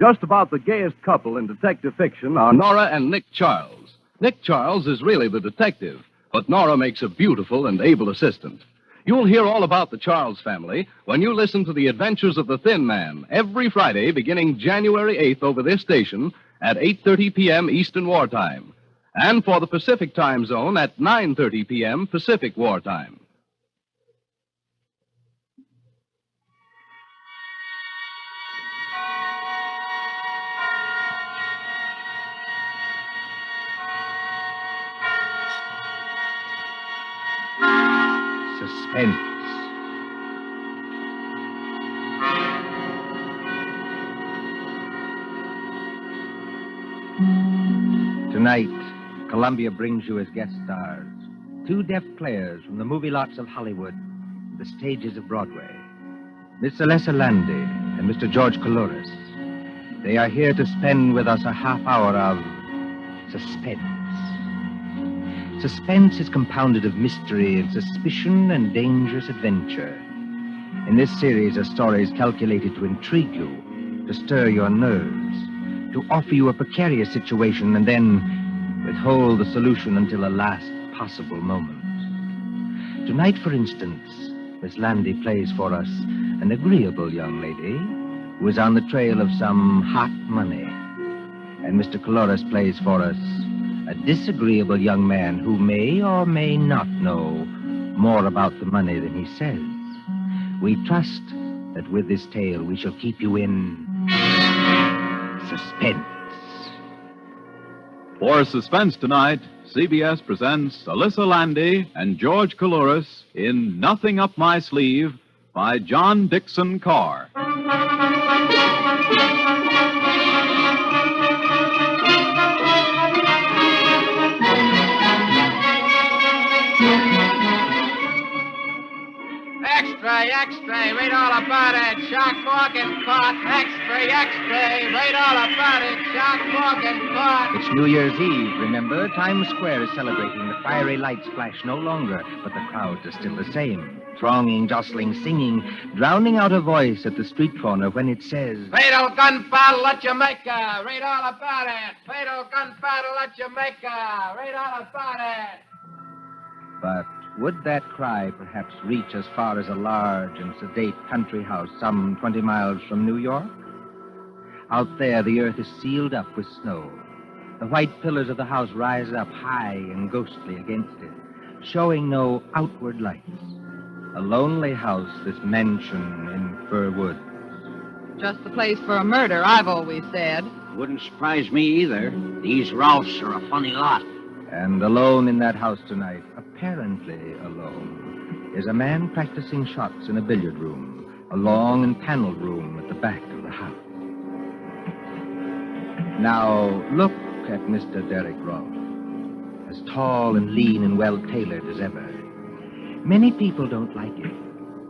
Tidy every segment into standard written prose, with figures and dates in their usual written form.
Just about the gayest couple in detective fiction are Nora and Nick Charles. Nick Charles is really the detective, but Nora makes a beautiful and able assistant. You'll hear all about the Charles family when you listen to The Adventures of the Thin Man every Friday beginning January 8th over this station at 8:30 p.m. Eastern Wartime, and for the Pacific Time Zone at 9:30 p.m. Pacific Wartime. Suspense. Tonight, Columbia brings you as guest stars two deaf players from the movie lots of Hollywood, the stages of Broadway, Miss Alessa Landy and Mr. George Coulouris. They are here to spend with us a half hour of suspense. Suspense is compounded of mystery and suspicion and dangerous adventure. In this series are stories calculated to intrigue you, to stir your nerves, to offer you a precarious situation and then withhold the solution until the last possible moment. Tonight, for instance, Miss Landy plays for us an agreeable young lady who is on the trail of some hot money. And Mr. Coulouris plays for us a disagreeable young man who may or may not know more about the money than he says. We trust that with this tale we shall keep you in suspense. For Suspense tonight, CBS presents Alessa Landy and George Coulouris in Nothing Up My Sleeve by John Dixon Carr. Extra, read all about it. Shark Morgan caught. Extra, read all about it. Shark Morgan caught. It's New Year's Eve, remember? Times Square is celebrating. The fiery lights flash no longer, but the crowds are still the same. Thronging, jostling, singing, drowning out a voice at the street corner when it says, Fatal gun battle at Jamaica. Read all about it. Fatal gun battle at Jamaica. Read all about it. But would that cry perhaps reach as far as a large and sedate country house some 20 miles from New York? Out there, the earth is sealed up with snow. The white pillars of the house rise up high and ghostly against it, showing no outward lights. A lonely house, this mansion in Fir Woods. Just the place for a murder, I've always said. Wouldn't surprise me either. These Ralphs are a funny lot. And alone in that house tonight, apparently alone, is a man practicing shots in a billiard room, a long and paneled room at the back of the house. Now, look at Mr. Derek Rolfe, as tall and lean and well-tailored as ever. Many people don't like it.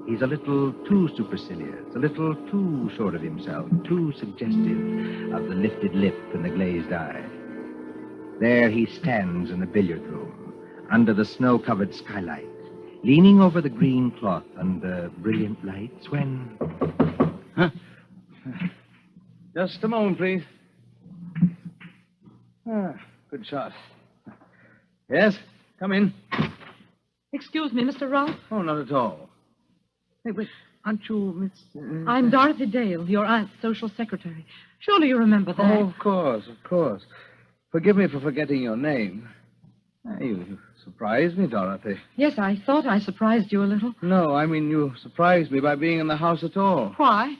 He's a little too supercilious, a little too sure of himself, too suggestive of the lifted lip and the glazed eye. There he stands in the billiard room, under the snow-covered skylight, leaning over the green cloth under brilliant lights when... Just a moment, please. Good shot. Yes, come in. Excuse me, Mr. Rolfe. Oh, not at all. Hey, but aren't you Miss... I'm Dorothy Dale, your aunt's social secretary. Surely you remember that. Oh, of course. Forgive me for forgetting your name. You surprised me, Dorothy. Yes, I thought I surprised you a little. No, I mean you surprised me by being in the house at all. Why?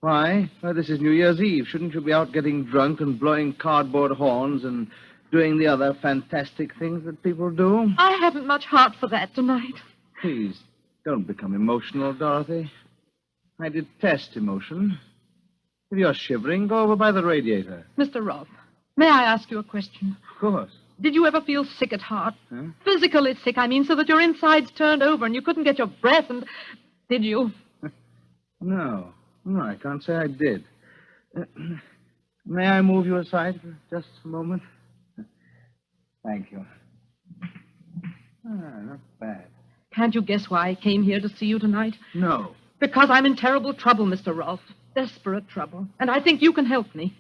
Why? Well, this is New Year's Eve. Shouldn't you be out getting drunk and blowing cardboard horns and doing the other fantastic things that people do? I haven't much heart for that tonight. Please, don't become emotional, Dorothy. I detest emotion. If you're shivering, go over by the radiator. Mr. Rolfe, may I ask you a question? Of course. Did you ever feel sick at heart? Huh? Physically sick, I mean, so that your insides turned over and you couldn't get your breath and... Did you? No, I can't say I did. May I move you aside for just a moment? Thank you. Not bad. Can't you guess why I came here to see you tonight? No. Because I'm in terrible trouble, Mr. Rolfe. Desperate trouble. And I think you can help me.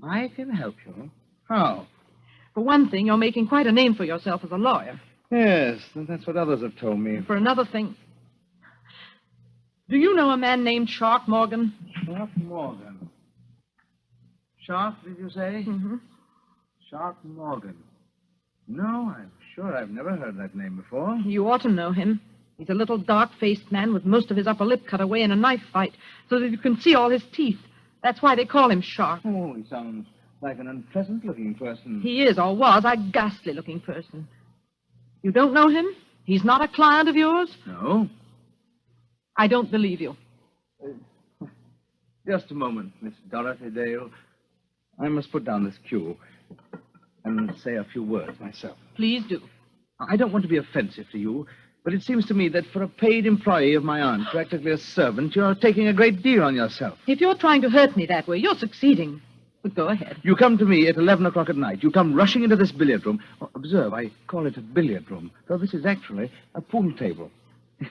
I can help you. How? For one thing, you're making quite a name for yourself as a lawyer. Yes, that's what others have told me. For another thing, do you know a man named Shark Morgan? Shark Morgan. Shark, did you say? Mm-hmm. Shark Morgan. No, I'm sure I've never heard that name before. You ought to know him. He's a little dark-faced man with most of his upper lip cut away in a knife fight so that you can see all his teeth. That's why they call him Shark. Oh, he sounds like an unpleasant-looking person. He is, or was, a ghastly-looking person. You don't know him? He's not a client of yours? No. I don't believe you. Just a moment, Miss Dorothy Dale. I must put down this cue and say a few words myself. Please do. I don't want to be offensive to you, but it seems to me that for a paid employee of my aunt, practically a servant, you're taking a great deal on yourself. If you're trying to hurt me that way, you're succeeding. But go ahead. You come to me at 11 o'clock at night. You come rushing into this billiard room. Oh, observe, I call it a billiard room, though this is actually a pool table.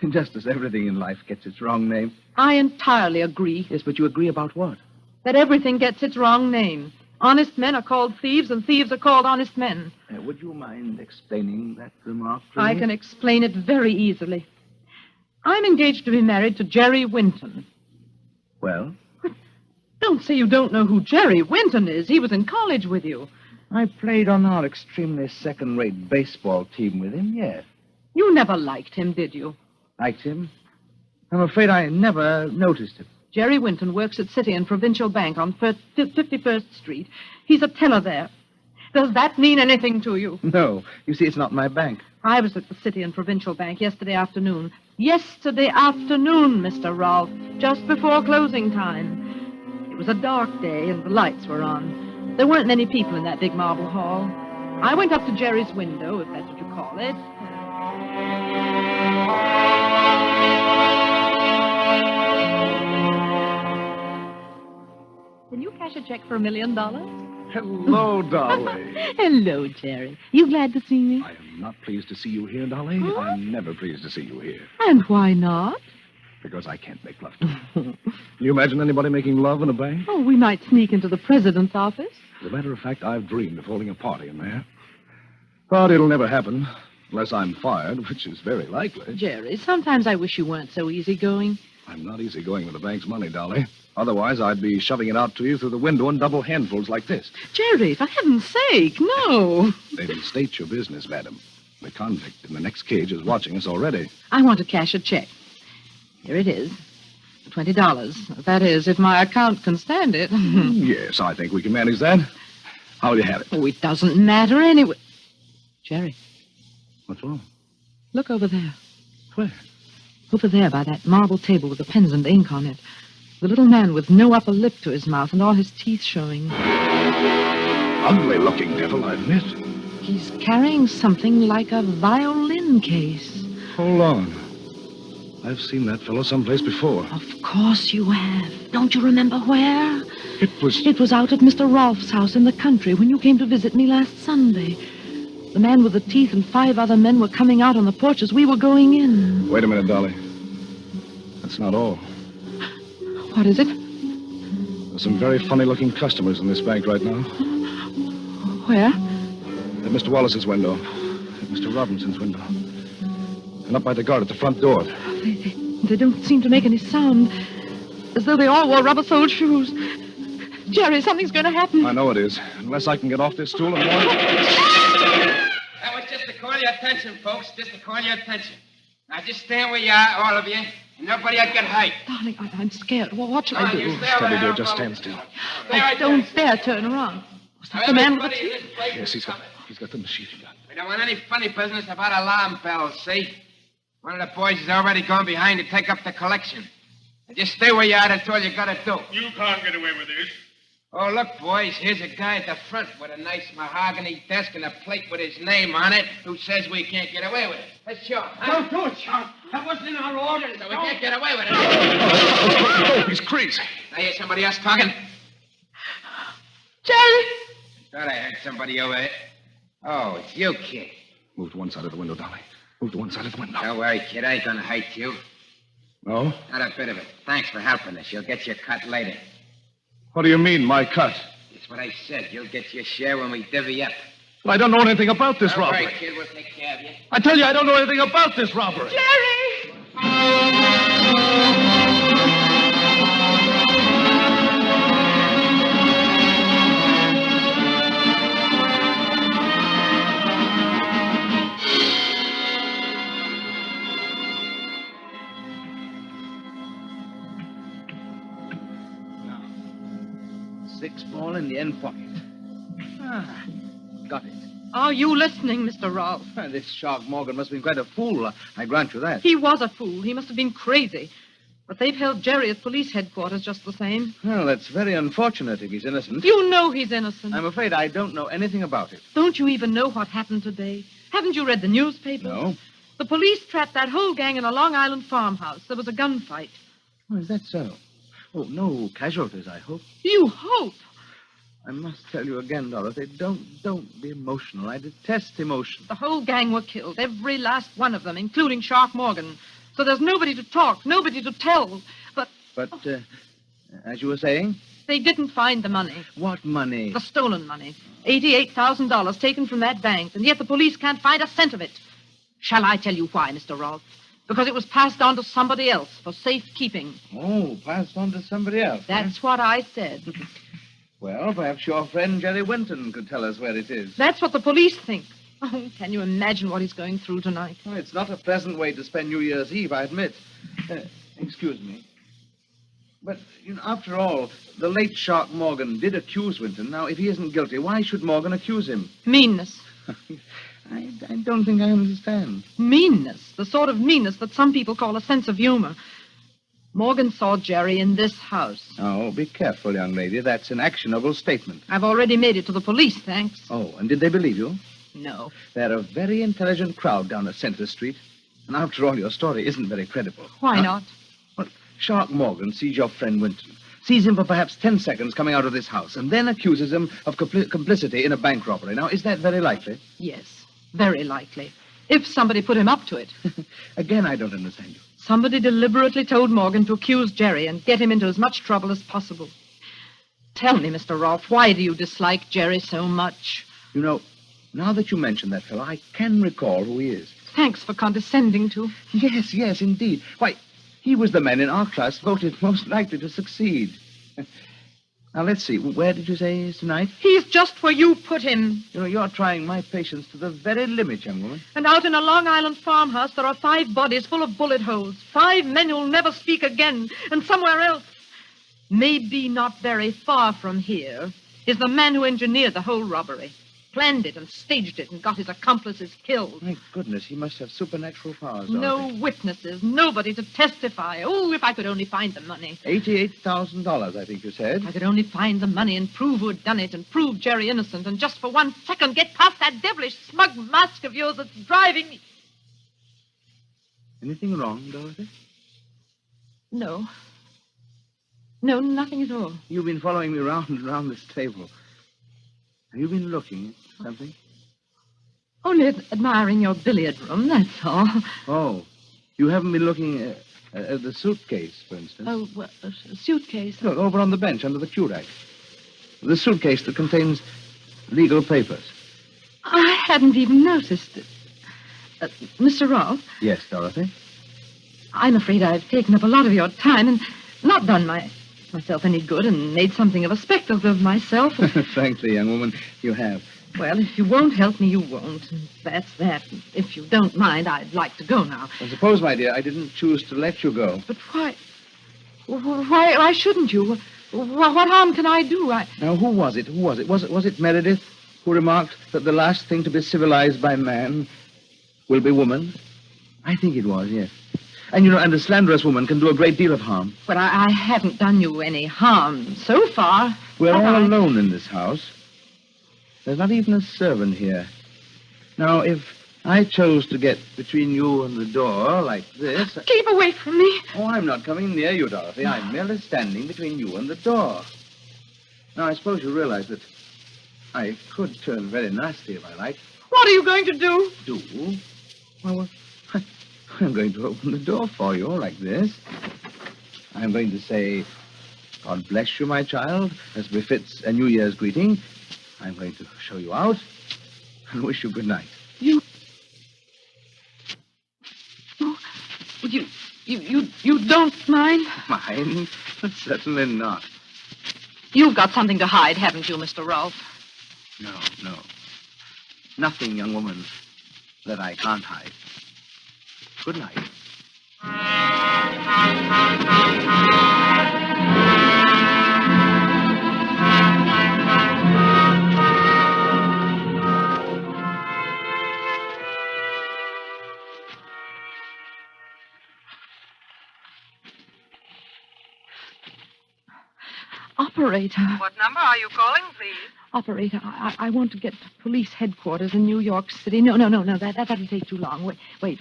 Just as everything in life gets its wrong name. I entirely agree. Yes, but you agree about what? That everything gets its wrong name. Honest men are called thieves, and thieves are called honest men. Would you mind explaining that remark, please? I can explain it very easily. I'm engaged to be married to Jerry Winton. Well? Don't say you don't know who Jerry Winton is. He was in college with you. I played on our extremely second-rate baseball team with him, yes. You never liked him, did you? Liked him? I'm afraid I never noticed him. Jerry Winton works at City and Provincial Bank on 51st Street. He's a teller there. Does that mean anything to you? No. You see, it's not my bank. I was at the City and Provincial Bank yesterday afternoon. Yesterday afternoon, Mr. Rolfe, just before closing time. It was a dark day and the lights were on. There weren't many people in that big marble hall. I went up to Jerry's window, if that's what you call it. Can you cash a check for $1 million? Hello, Dolly. Hello, Jerry. You glad to see me? I am not pleased to see you here, Dolly. Huh? I'm never pleased to see you here. And why not? Because I can't make love to you. Can you imagine anybody making love in a bank? Oh, we might sneak into the president's office. As a matter of fact, I've dreamed of holding a party in there. But it'll never happen unless I'm fired, which is very likely. Jerry, sometimes I wish you weren't so easygoing. I'm not easygoing with the bank's money, Dolly. Otherwise, I'd be shoving it out to you through the window in double handfuls like this. Jerry, for heaven's sake, no. Then state your business, madam. The convict in the next cage is watching us already. I want to cash a check. Here it is. $20. That is, if my account can stand it. Yes, I think we can manage that. How'll you have it? Oh, it doesn't matter anyway. Jerry, What's wrong? look over there. Where? Over there by that marble table with the pens and ink on it. The little man with no upper lip to his mouth and all his teeth showing. Ugly-looking devil, I admit. He's carrying something like a violin case. Hold on. I've seen that fellow someplace before. Of course you have. Don't you remember where? It was... It was out at Mr. Rolfe's house in the country when you came to visit me last Sunday. The man with the teeth and 5 other men were coming out on the porch as we were going in. Wait a minute, Dolly. That's not all. What is it? There's some very funny-looking customers in this bank right now. Where? At Mr. Wallace's window. At Mr. Robinson's window. And up by the guard at the front door. They don't seem to make any sound. As though they all wore rubber-soled shoes. Jerry, something's going to happen. I know it is. Unless I can get off this stool and warn... That was just to call your attention, folks. Just to call your attention. Now, just stand where you are, all of you. And nobody will get hurt. Darling, I'm scared. Well, what shall I do? Steady, dear. Just stand still. I don't dare turn around. Was that the man with the teeth? Yes, he's got the machine gun. We don't want any funny business about alarm bells, see? One of the boys has already gone behind to take up the collection. Now just stay where you are. That's all you got to do. You can't get away with this. Oh, look, boys, here's a guy at the front with a nice mahogany desk and a plate with his name on it who says we can't get away with it. That's sure. Don't do it, Sean. That wasn't in our orders. So we can't get away with it. Oh, he's crazy. I hear somebody else talking. Jerry! Thought I heard somebody over there. Oh, it's you, kid. Move to one side of the window, Dolly. Move to one side of the window. Don't worry, kid. I ain't gonna hurt you. No? Not a bit of it. Thanks for helping us. You'll get your cut later. What do you mean, my cut? It's what I said. You'll get your share when we divvy up. Well, I don't know anything about this All robbery. right, kid, we'll take care of you. I tell you, I don't know anything about this robbery. Jerry! Six ball in the end pocket. Ah, got it. Are you listening, Mr. Rolfe? This Shark Morgan must have been quite a fool. I grant you that. He was a fool. He must have been crazy. But they've held Jerry at police headquarters just the same. Well, that's very unfortunate if he's innocent. You know he's innocent. I'm afraid I don't know anything about it. Don't you even know what happened today? Haven't you read the newspapers? No. The police trapped that whole gang in a Long Island farmhouse. There was a gunfight. Oh, is that so? Oh, no casualties, I hope. You hope? I must tell you again, Dorothy, don't be emotional. I detest emotion. The whole gang were killed, every last one of them, including Shark Morgan. So there's nobody to talk, nobody to tell. But As you were saying? they didn't find the money. What money? The stolen money. $88,000 taken from that bank, and yet the police can't find a cent of it. Shall I tell you why, Mr. Rolfe? Because it was passed on to somebody else for safekeeping. Oh, passed on to somebody else. That's what I said. Well, perhaps your friend Jerry Winton could tell us where it is. That's what the police think. Oh, can you imagine what he's going through tonight? Oh, it's not a pleasant way to spend New Year's Eve, I admit. Excuse me. But, after all, the late Shark Morgan did accuse Winton. Now, if he isn't guilty, why should Morgan accuse him? Meanness. I don't think I understand. Meanness. The sort of meanness that some people call a sense of humor. Morgan saw Jerry in this house. Oh, be careful, young lady. That's an actionable statement. I've already made it to the police, thanks. Oh, and did they believe you? No. They're a very intelligent crowd down at Center Street. And after all, your story isn't very credible. Why Huh? not? Well, Shark Morgan sees your friend Winton, sees him for perhaps 10 seconds coming out of this house, and then accuses him of complicity in a bank robbery. Now, is that very likely? Yes, very likely. If somebody put him up to it. Again, I don't understand you. Somebody deliberately told Morgan to accuse Jerry and get him into as much trouble as possible. Tell me, Mr. Rolfe, why do you dislike Jerry so much? Now that you mention that fellow, I can recall who he is. Thanks for condescending to. Yes, indeed. Why, he was the man in our class voted most likely to succeed. Now, let's see. Where did you say he is tonight? He's just where you put him. You're trying my patience to the very limit, young woman. And out in a Long Island farmhouse, there are 5 bodies full of bullet holes. 5 men who'll never speak again. And somewhere else, maybe not very far from here, is the man who engineered the whole robbery. Planned it and staged it and got his accomplices killed. My goodness, he must have supernatural powers. No Dorothy. witnesses, nobody to testify. Oh, if I could only find the money. $88,000, I think you said. If I could only find the money and prove who had done it and prove Jerry innocent and just for 1 second get past that devilish smug mask of yours that's driving me. Anything wrong, Dorothy? No. No, nothing at all. You've been following me round and round this table. Have you been looking at something? Only admiring your billiard room, that's all. Oh, you haven't been looking at the suitcase, for instance? Oh, well, a suitcase. Look, over on the bench under the cue rack. The suitcase that contains legal papers. I hadn't even noticed it. Mr. Rolfe, Yes, Dorothy? I'm afraid I've taken up a lot of your time and not done myself any good and made something of a spectacle of myself. Frankly, young woman, you have. Well, if you won't help me, you won't. That's that. If you don't mind, I'd like to go now. I suppose, my dear, I didn't choose to let you go. But why? Why shouldn't you? What harm can I do? Now, who was it? Was it Meredith who remarked that the last thing to be civilized by man will be woman? I think it was, yes. And, and a slanderous woman can do a great deal of harm. But I haven't done you any harm so far. We're have all I? alone in this house. There's not even a servant here. Now, if I chose to get between you and the door like this... Keep away from me. Oh, I'm not coming near you, Dorothy. I'm merely standing between you and the door. Now, I suppose you realize that I could turn very nasty if I like. What are you going to do? Do? Well, I'm going to open the door for you like this. I'm going to say, God bless you, my child, as befits a New Year's greeting. I'm going to show you out and wish you good night. You... Oh, you don't mind? Mind? Certainly not. You've got something to hide, haven't you, Mr. Rolfe? No. Nothing, young woman, that I can't hide. Good night. Operator. What number are you calling, please? Operator, I want to get to police headquarters in New York City. No, that'll take too long. Wait.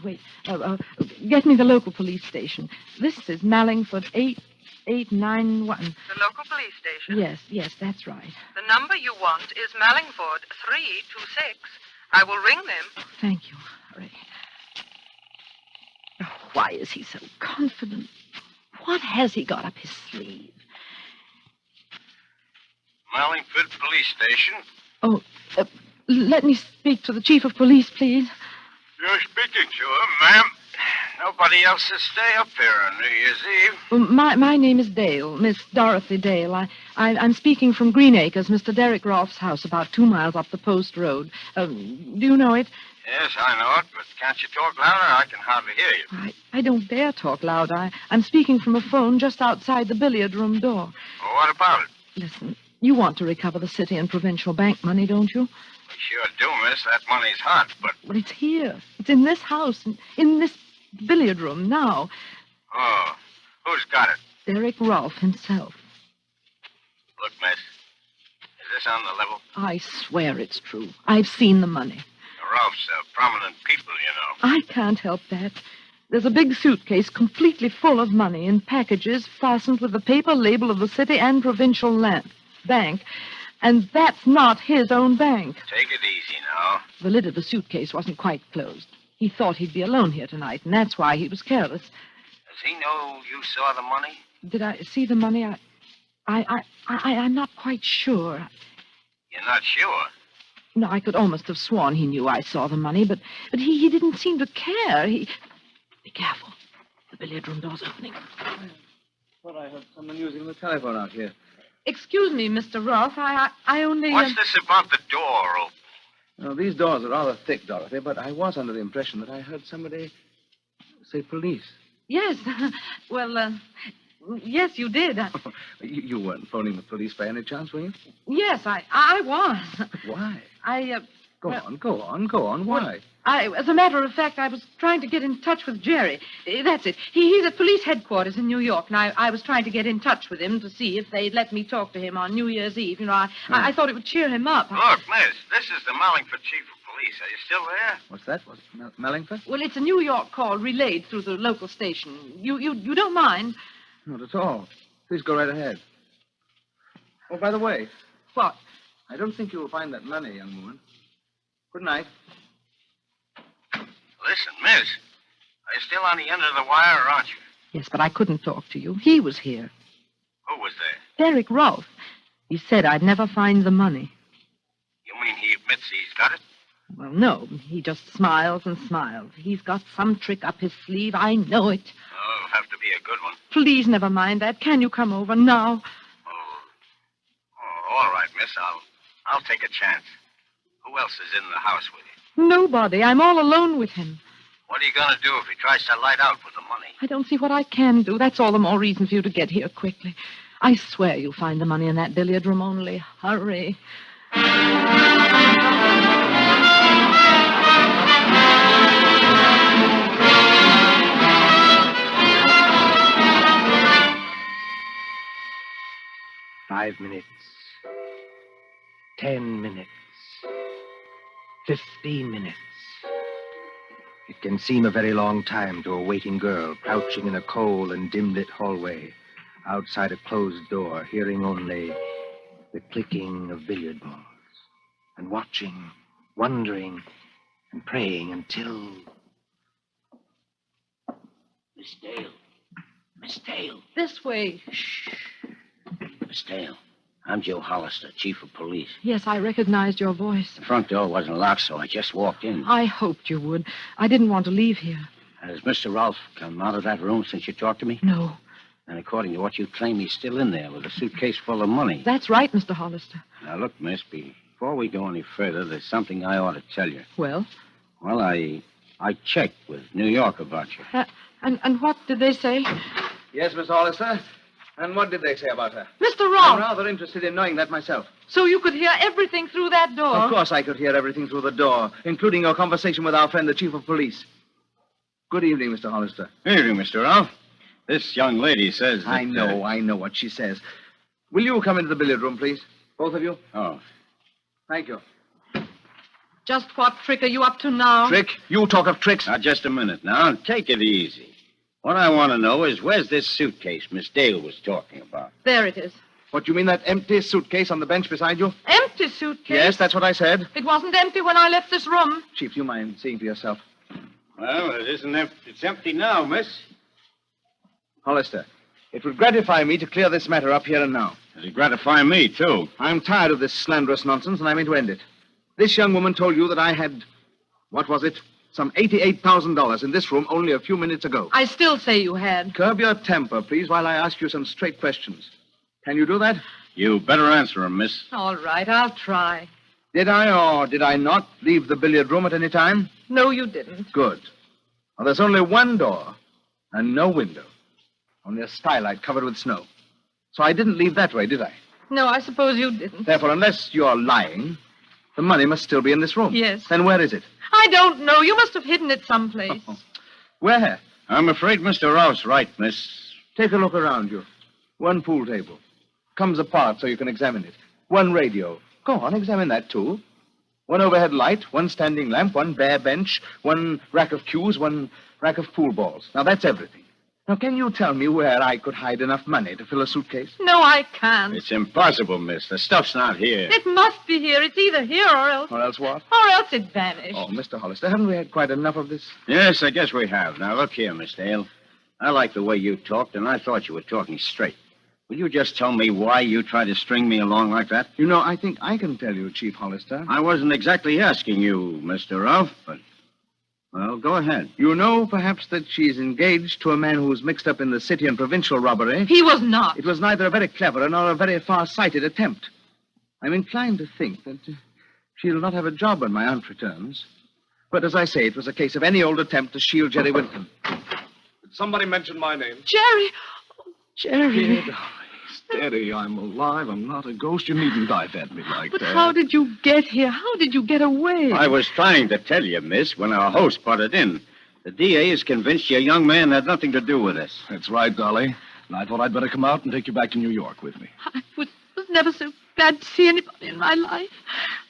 Get me the local police station. This is Mallingford 8891. The local police station? Yes, that's right. The number you want is Mallingford 326. I will ring them. Oh, thank you. Hurry. Oh, why is he so confident? What has he got up his sleeve? Mallingford Police Station. Oh, let me speak to the chief of police, please. You're speaking to him, ma'am. Nobody else will stay up here on New Year's Eve. Well, my name is Dale, Miss Dorothy Dale. I'm speaking from Green Acres, Mr. Derek Rolfe's house, about 2 miles up the post road. Do you know it? Yes, I know it, but can't you talk louder? I can hardly hear you. I don't dare talk loud. I'm speaking from a phone just outside the billiard room door. Well, what about it? Listen, you want to recover the city and provincial bank money, don't you? We sure do, miss. That money's hot, but... Well, it's here. It's in this house, in this billiard room now. Oh, who's got it? Derek Rolfe himself. Look, miss, is this on the level? I swear it's true. I've seen the money. The Ralphs are prominent people, you know. I can't help that. There's a big suitcase completely full of money in packages fastened with the paper label of the city and provincial bank. And that's not his own bank. Take it easy now. The lid of the suitcase wasn't quite closed. He thought he'd be alone here tonight, and that's why he was careless. Does he know you saw the money? Did I see the money? I'm not quite sure. You're not sure? No, I could almost have sworn he knew I saw the money, but he didn't seem to care. Be careful. The billiard room door's opening. Thought I heard someone using the telephone out here. Excuse me, Mr. Rolfe. I only... What's this about the door open? No, these doors are rather thick, Dorothy, but I was under the impression that I heard somebody say police. Yes. Well, yes, you did. You weren't phoning the police by any chance, were you? Yes, I was. Why? Go on. Why? As a matter of fact, I was trying to get in touch with Jerry. That's it. He's at police headquarters in New York, and I was trying to get in touch with him to see if they'd let me talk to him on New Year's Eve. You know, I thought it would cheer him up. Look, miss, this is the Mallingford chief of police. Are you still there? What's that? What's Mallingford? Well, it's a New York call relayed through the local station. You don't mind? Not at all. Please go right ahead. Oh, by the way. What? I don't think you will find that money, young woman. Good night. Listen, miss, are you still on the end of the wire, or aren't you? Yes, but I couldn't talk to you. He was here. Who was there? Derek Rolfe. He said I'd never find the money. You mean he admits he's got it? Well, no. He just smiles and smiles. He's got some trick up his sleeve. I know it. Oh, it'll have to be a good one. Please never mind that. Can you come over now? Oh, all right, miss. I'll take a chance. Who else is in the house with you? Nobody. I'm all alone with him. What are you going to do if he tries to light out with the money? I don't see what I can do. That's all the more reason for you to get here quickly. I swear you'll find the money in that billiard room. Only hurry. Five minutes. 10 minutes. 15 minutes. It can seem a very long time to a waiting girl crouching in a cold and dim-lit hallway outside a closed door, hearing only the clicking of billiard balls and watching, wondering, and praying until... Miss Dale. Miss Dale. This way. Miss Dale. I'm Joe Hollister, chief of police. Yes, I recognized your voice. The front door wasn't locked, so I just walked in. I hoped you would. I didn't want to leave here. Has Mr. Rolfe come out of that room since you talked to me? No. And according to what you claim, he's still in there with a suitcase full of money. That's right, Mr. Hollister. Now, look, miss, before we go any further, there's something I ought to tell you. Well? Well, I checked with New York about you. And what did they say? Yes, Miss Hollister. And what did they say about her? Mr. I'm Rolfe! rather interested in knowing that myself. So you could hear everything through that door? Of course I could hear everything through the door, including your conversation with our friend, the chief of police. Good evening, Mr. Hollister. Good evening, Mr. Rolfe. This young lady says that... I know what she says. Will you come into the billiard room, please? Both of you? Oh. Thank you. Just what trick are you up to now? Trick? You talk of tricks. Now, just a minute now. Take it easy. What I want to know is where's this suitcase Miss Dale was talking about? There it is. What, you mean that empty suitcase on the bench beside you? Empty suitcase? Yes, that's what I said. It wasn't empty when I left this room. Chief, do you mind seeing for yourself? Well, it isn't empty. It's empty now, miss. Hollister, it would gratify me to clear this matter up here and now. It'll gratify me, too. I'm tired of this slanderous nonsense, and I mean to end it. This young woman told you that I had, what was it? Some $88,000 in this room only a few minutes ago. I still say you had. Curb your temper, please, while I ask you some straight questions. Can you do that? You better answer him, miss. All right, I'll try. Did I or did I not leave the billiard room at any time? No, you didn't. Good. Well, there's only one door and no window. Only a skylight covered with snow. So I didn't leave that way, did I? No, I suppose you didn't. Therefore, unless you're lying, the money must still be in this room. Yes. Then where is it? I don't know. You must have hidden it someplace. Where? I'm afraid Mr. Rolfe's right, miss. Take a look around you. One pool table. Comes apart so you can examine it. One radio. Go on, examine that, too. One overhead light, one standing lamp, one bare bench, one rack of cues, one rack of pool balls. Now, that's everything. Now, can you tell me where I could hide enough money to fill a suitcase? No, I can't. It's impossible, miss. The stuff's not here. It must be here. It's either here or else. Or else what? Or else it vanished. Oh, Mr. Hollister, haven't we had quite enough of this? Yes, I guess we have. Now, look here, Miss Dale. I like the way you talked, and I thought you were talking straight. Will you just tell me why you tried to string me along like that? You know, I think I can tell you, Chief Hollister. I wasn't exactly asking you, Mr. Rolfe, but... Well, go ahead. You know, perhaps, that she's engaged to a man who's mixed up in the city and provincial robbery. He was not. It was neither a very clever nor a very far-sighted attempt. I'm inclined to think that she'll not have a job when my aunt returns. But as I say, it was a case of any old attempt to shield Jerry Wilton. Did somebody mention my name? Jerry! Oh, Jerry. Kid, steady. I'm alive. I'm not a ghost. You needn't dive at me like But that. how did you get here? How did you get away? I was trying to tell you, miss, when our host butted in. The DA is convinced your young man had nothing to do with this. That's right, Dolly. And I thought I'd better come out and take you back to New York with me. I was never so glad to see anybody in my life.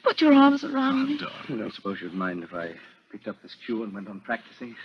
Put your arms around me. Darling. I don't suppose you'd mind if I picked up this cue and went on practicing.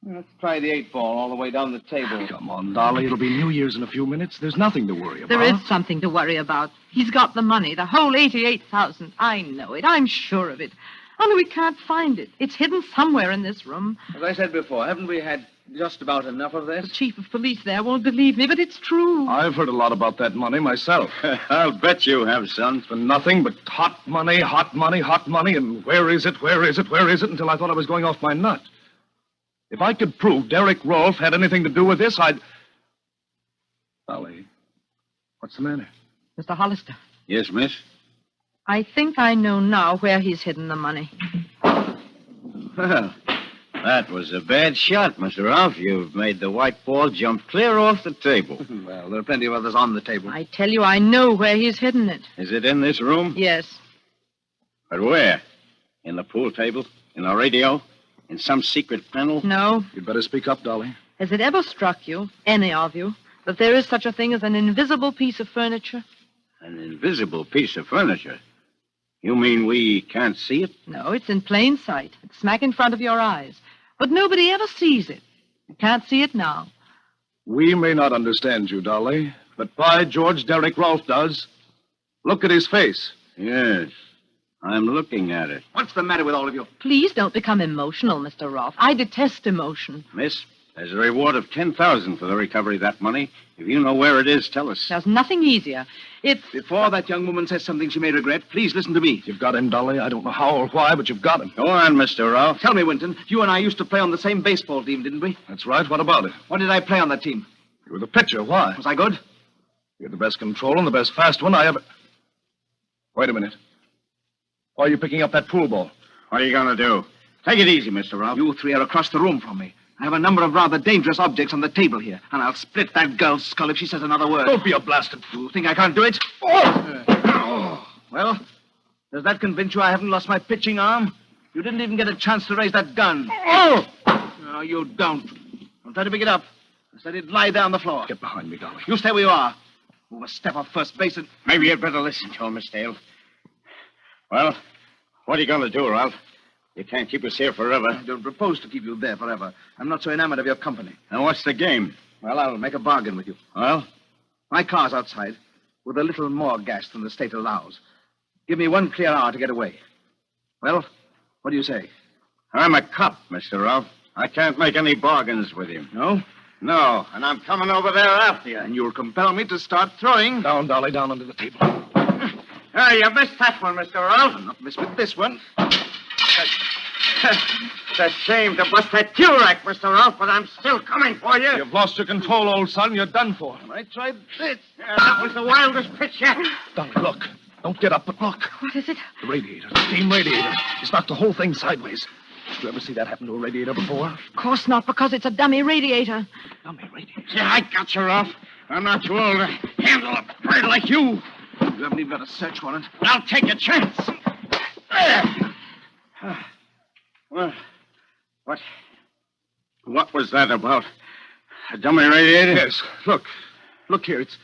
Let's try the 8-ball all the way down the table. Come on, Dolly. It'll be New Year's in a few minutes. There's nothing to worry about. There is something to worry about. He's got the money, the whole $88,000. I know it. I'm sure of it. Only we can't find it. It's hidden somewhere in this room. As I said before, haven't we had just about enough of The this? chief of police there won't believe me, but it's true. I've heard a lot about that money myself. I'll bet you have, son. For nothing but hot money, hot money, hot money, and where is it, where is it, where is it, until I thought I was going off my nut. If I could prove Derek Rolfe had anything to do with this, I'd... Dolly, what's the matter? Mr. Hollister, Yes, miss? I think I know now where he's hidden the money. Well, that was a bad shot, Mr. Rolfe. You've made the white ball jump clear off the table. Well, there are plenty of others on the table. I tell you, I know where he's hidden it. Is it in this room? Yes. But where? In the pool table? In the radio? In some secret panel? No. You'd better speak up, Dolly. Has it ever struck you, any of you, that there is such a thing as an invisible piece of furniture? An invisible piece of furniture? You mean we can't see it? No, it's in plain sight. It's smack in front of your eyes. But nobody ever sees it. You can't see it now. We may not understand you, Dolly, but by George, Derek Rolfe does. Look at his face. Yes. I'm looking at it. What's the matter with all of you? Please don't become emotional, Mr. Rolfe. I detest emotion. Miss, There's a reward of $10,000 for the recovery of that money. If you know where it is, tell us. There's nothing easier. It's... Before that young woman says something she may regret, please listen to me. You've got him, Dolly. I don't know how or why, but you've got him. Go on, Mr. Ralph. Tell me, Winton, you and I used to play on the same baseball team, didn't we? That's right. What about it? What did I play on that team? You were the pitcher. Why? Was I good? You're the best control and the best fast one I ever... Wait a minute. Why are you picking up that pool ball? What are you going to do? Take it easy, Mr. Ralph. You three are across the room from me. I have a number of rather dangerous objects on the table here, and I'll split that girl's skull if she says another word. Don't be a blasted fool. You think I can't do it? Well, does that convince you I haven't lost my pitching arm? You didn't even get a chance to raise that gun. No, you don't. Don't try to pick it up. I said it'd lie there on the floor. Get behind me, Dolly. You stay where you are. Move a step off first base and... Maybe you'd better listen to him, Miss Dale. Well, what are you going to do, Ralph? You can't keep us here forever. I don't propose to keep you there forever. I'm not so enamored of your company. Now, what's the game? Well, I'll make a bargain with you. Well? My car's outside with a little more gas than the state allows. Give me 1 clear hour to get away. Well, what do you say? I'm a cop, Mr. Ralph. I can't make any bargains with you. No? No, and I'm coming over there after you. And you'll compel me to start throwing. Down, Dolly, down under the table. You missed that one, Mr. Ralph. I'll not miss with this one. It's a shame to bust that cue rack, Mr. Ralph, but I'm still coming for you. You've lost your control, old son. You're done for. I tried this. That was the wildest pitch yet. Dolly, look. Don't get up, but look. What is it? The radiator, the steam radiator. It's knocked the whole thing sideways. Did you ever see that happen to a radiator before? Of course not, because it's a dummy radiator. Dummy radiator. Yeah, I got you, Ralph. I'm not too old to handle a bird like you. You haven't even got a search warrant. I'll take a chance. Well, what was that about? A dummy radiator? Yes. Look. Look here. It's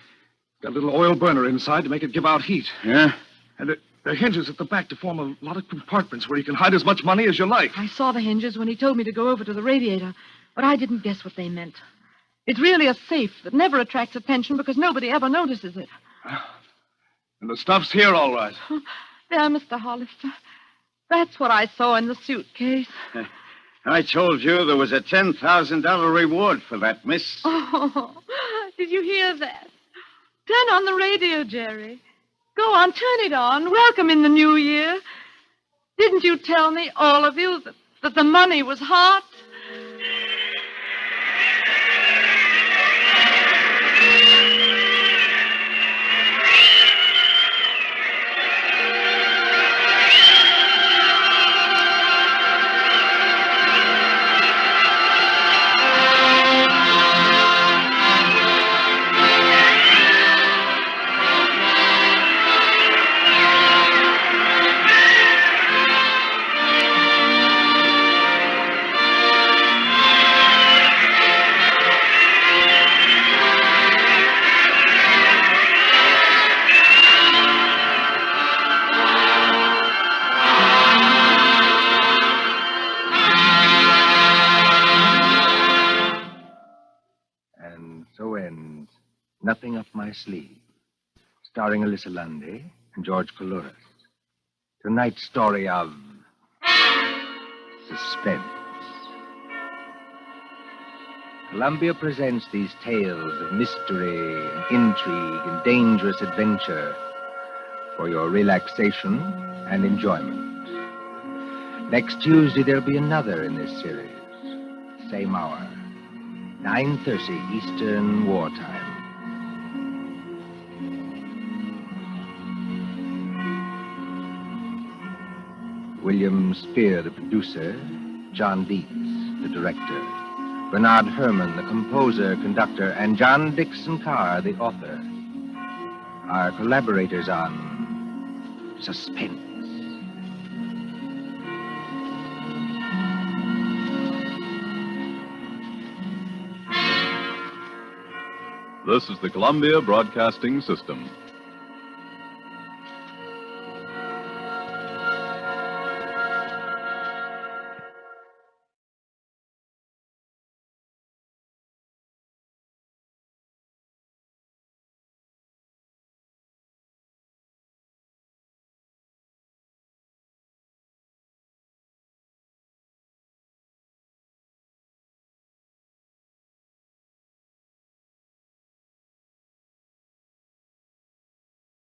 got a little oil burner inside to make it give out heat. Yeah? And there are hinges at the back to form a lot of compartments where you can hide as much money as you like. I saw the hinges when he told me to go over to the radiator, but I didn't guess what they meant. It's really a safe that never attracts attention because nobody ever notices it. And the stuff's here, all right. There, Mr. Hollister. That's what I saw in the suitcase. I told you there was a $10,000 reward for that, miss. Oh, did you hear that? Turn on the radio, Jerry. Go on, turn it on. Welcome in the new year. Didn't you tell me, all of you, that the money was hot? So ends Nothing Up My Sleeve, starring Alyssa Lundy and George Coulouris. Tonight's story of Suspense. Columbia presents these tales of mystery and intrigue and dangerous adventure for your relaxation and enjoyment. Next Tuesday, there'll be another in this series. Same hour. 9:30 Eastern Wartime. William Spear, the producer. John Dietz, the director. Bernard Herrmann, the composer, conductor, and John Dixon Carr, the author. Our collaborators on Suspense. This is the Columbia Broadcasting System.